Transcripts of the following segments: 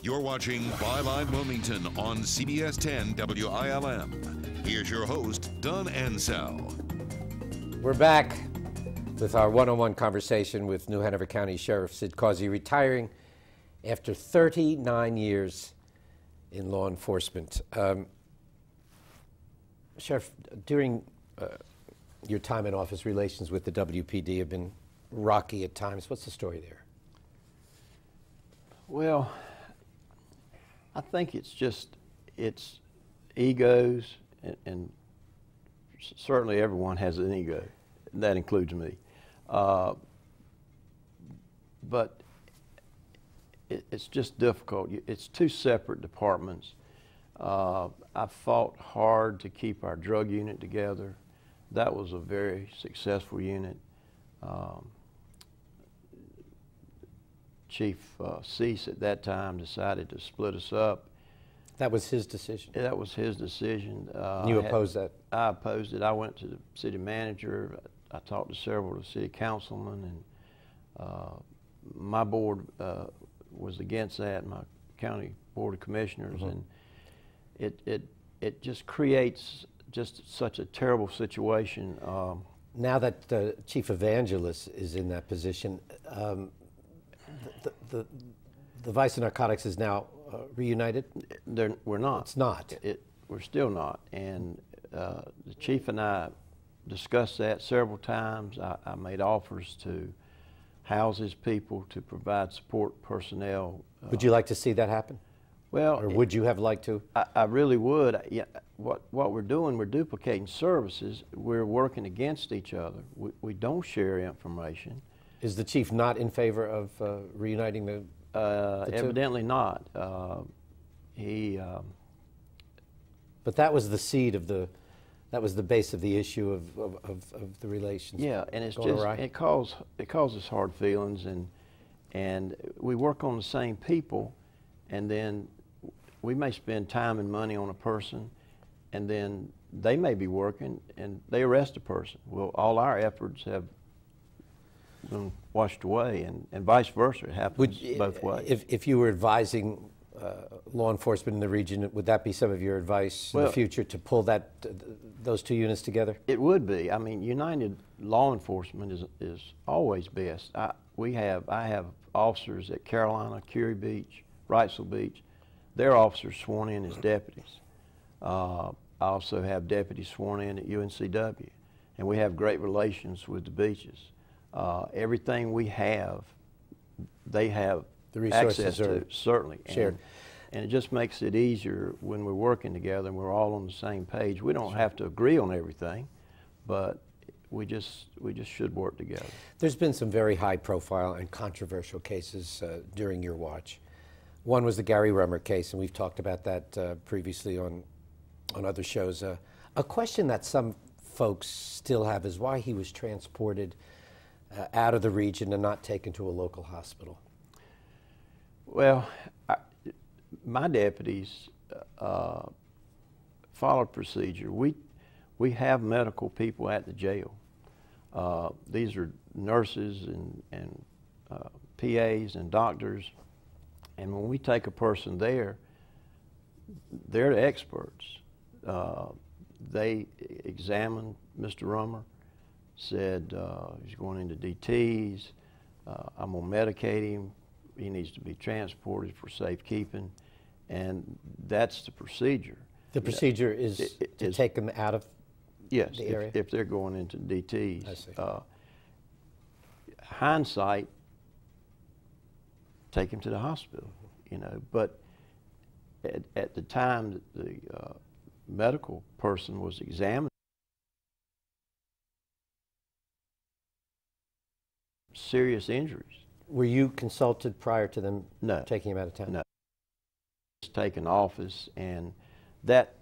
You're watching Byline Wilmington on CBS 10 WILM. Here's your host, Don Ansell. We're back with our one-on-one conversation with New Hanover County Sheriff Sid Causey, retiring after 39 years in law enforcement. Sheriff, during your time in office, relations with the WPD have been rocky at times. What's the story there? Well, I think it's egos, and certainly everyone has an ego. That includes me. But it's just difficult. It's two separate departments. I fought hard to keep our drug unit together. That was a very successful unit. Chief Cease at that time decided to split us up. That was his decision? That was his decision. You opposed that? I opposed it. I went to the city manager. I talked to several of the city councilmen, and my board was against that, my county board of commissioners, and it just creates just such a terrible situation. Now that Chief Evangelist is in that position, the Vice and Narcotics is now reunited? We're not. It's not. We're still not. And the chief and I discussed that several times. I made offers to house his people, to provide support personnel. Would you like to see that happen? Well, or would you have liked to? I really would. Yeah, what we're doing, we're duplicating services. We're working against each other. We don't share information. Is the chief not in favor of reuniting the two? Evidently not. But that was the seed of the, that was the base of the issue of the relations. Yeah, and it's just it causes hard feelings, and we work on the same people, and then we may spend time and money on a person, and then they may be working and they arrest a person. Well, all our efforts have been washed away, and vice versa. It happens both ways. If you were advising law enforcement in the region, would that be some of your advice in the future, to pull those two units together? It would be. I mean, united law enforcement is always best. I have officers at Carolina, Curie Beach, Wrightsville Beach. Their officers sworn in as deputies. I also have deputies sworn in at UNCW, and we have great relations with the beaches. Everything we have, they have the resources access to, certainly. Shared. And it just makes it easier when we're working together and we're all on the same page. We don't have to agree on everything, but we just should work together. There's been some very high profile and controversial cases during your watch. One was the Gary Rummer case, and we've talked about that previously on other shows. A question that some folks still have is why he was transported out of the region and not taken to a local hospital. Well, my deputies followed procedure. We have medical people at the jail. These are nurses and PAs and doctors, and when we take a person there, they're the experts. They examined Mr. Rummer, said he's going into DTs, I'm going to medicate him, he needs to be transported for safekeeping, and that's the procedure. The procedure is to take them out of the area? If they're going into DTs. I see. Hindsight, take him to the hospital, you know, but at the time that the medical person was examined, serious injuries. Were you consulted prior to them taking him out of town? No. Just taken office, and that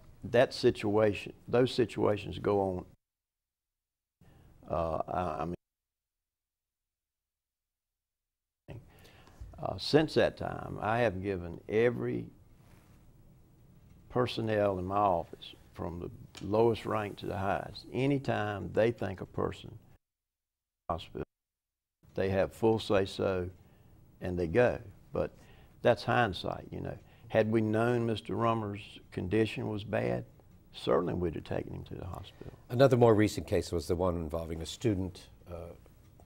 situation, those situations go on. Since that time, I have given every personnel in my office, from the lowest rank to the highest, anytime they think a person hospital, they have full say-so, and they go. But that's hindsight, you know. Had we known Mr. Rummer's condition was bad, certainly we'd have taken him to the hospital. Another more recent case was the one involving a student,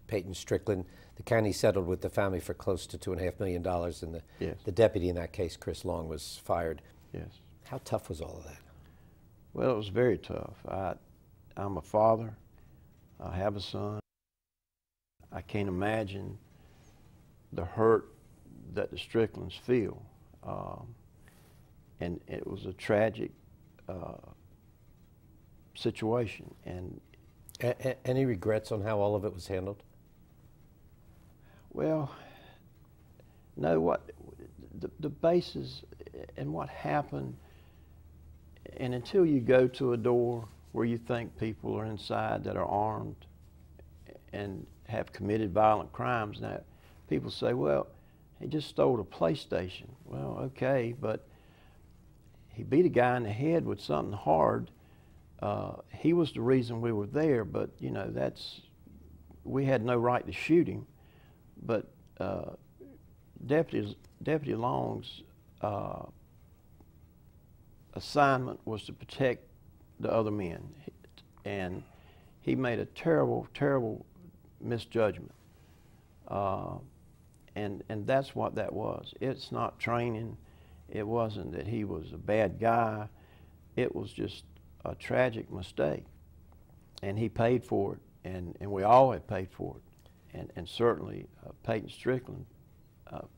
Peyton Strickland. The county settled with the family for close to $2.5 million, and the deputy in that case, Chris Long, was fired. Yes. How tough was all of that? Well, it was very tough. I'm a father. I have a son. I can't imagine the hurt that the Stricklands feel. And it was a tragic situation. And any regrets on how all of it was handled? Well, no, the basis and what happened, and until you go to a door where you think people are inside that are armed and have committed violent crimes, now people say, well, he just stole a PlayStation. Well, okay, but he beat a guy in the head with something hard. He was the reason we were there, but you know, we had no right to shoot him. But Deputy Long's assignment was to protect the other men, and he made a terrible, terrible misjudgment. And that's what that was. It's not training. It wasn't that he was a bad guy. It was just a tragic mistake. And he paid for it, and we all have paid for it. And certainly Peyton Strickland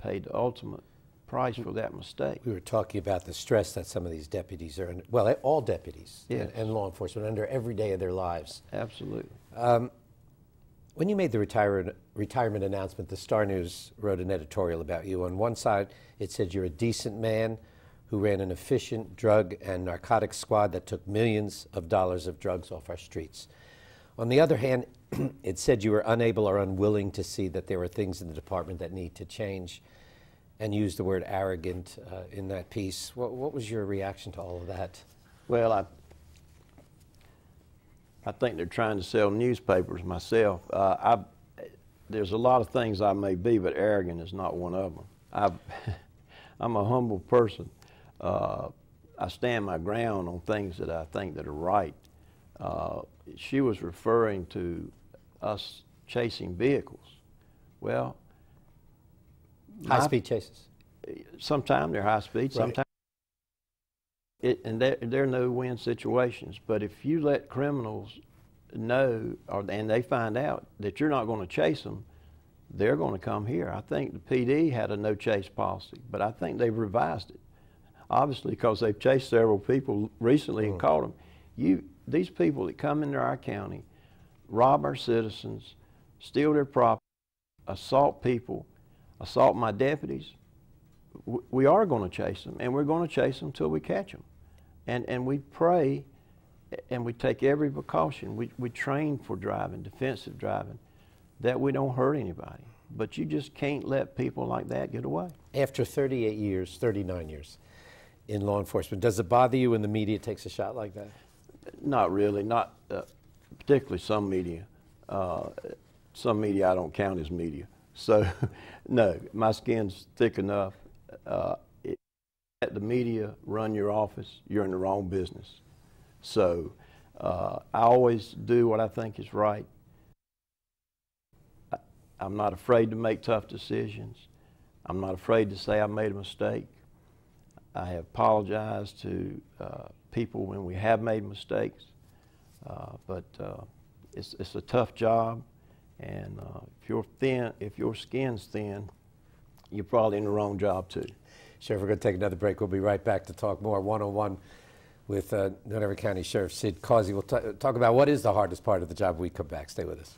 paid the ultimate price for that mistake. We were talking about the stress that some of these deputies are under, well, all deputies, yes, and law enforcement under every day of their lives. Absolutely. When you made the retirement announcement, the Star News wrote an editorial about you. On one side, it said you're a decent man who ran an efficient drug and narcotics squad that took millions of dollars of drugs off our streets. On the other hand, it said you were unable or unwilling to see that there were things in the department that need to change, and used the word arrogant in that piece. What was your reaction to all of that? Well, I think they're trying to sell newspapers myself. There's a lot of things I may be, but arrogant is not one of them. I'm a humble person. I stand my ground on things that I think that are right. She was referring to us chasing vehicles. Well, high-speed chases. Sometimes they're high-speed, sometimes and they're no-win situations. But if you let criminals know, and they find out that you're not going to chase them, they're going to come here. I think the PD had a no-chase policy, but I think they've revised it, obviously, because they've chased several people recently and caught them. These people that come into our county, rob our citizens, steal their property, assault people, assault my deputies, we are going to chase them, and we're going to chase them until we catch them. And we pray, and we take every precaution. We train for driving, defensive driving, that we don't hurt anybody. But you just can't let people like that get away. After 38 years, 39 years in law enforcement, does it bother you when the media takes a shot like that? Not really, not particularly some media. Some media I don't count as media. So, no, my skin's thick enough. Let the media run your office, you're in the wrong business. So, I always do what I think is right. I'm not afraid to make tough decisions. I'm not afraid to say I made a mistake. I have apologized to people when we have made mistakes, but it's a tough job, and if your skin's thin, you're probably in the wrong job too. Sheriff, we're going to take another break. We'll be right back to talk more one-on-one with Hanover County Sheriff Sid Causey. We'll talk about what is the hardest part of the job when we come back. Stay with us.